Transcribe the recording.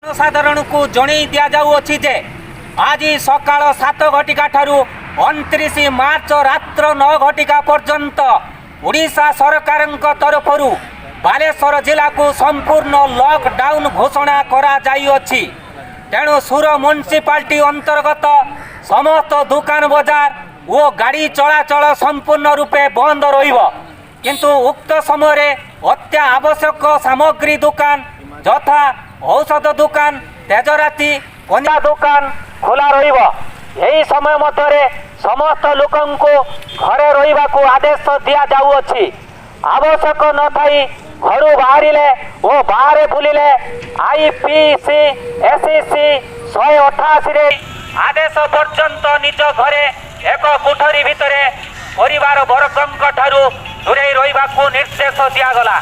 साधारण को जणई दि जाऊँगी जे आज सकाळ 7 घटिका ठारू 29 मार्च रात्र 9 घटिका पर्यंत ओडिशा सरकार तरफ बालेश्वर जिला को संपूर्ण लॉकडाउन घोषणा करा जाइअछि। तेणु सुर म्युनिसिपालिटी अंतर्गत समस्त दुकान बजार और गाड़ी चलाचल संपूर्ण रूपे बंद रहिबो। किंतु उक्त समय अत्या आवश्यक सामग्री दुकान यथा औषध दुकान तेजराती कन्या दुकान खोला रहिबो। यही समय मध्य समस्त लोकन को घरे रहिबा को आदेश दिया जाउअछि। आवश्यक न थाई घर बाहरिले और बाहर बुलिले आईपीसी एसईसी 188 रे आदेश पर्यंत निज घरे एक कोठरी भितरे परिवार वर्गों ठारू दूरे रहिबा को निर्देश दिया गला।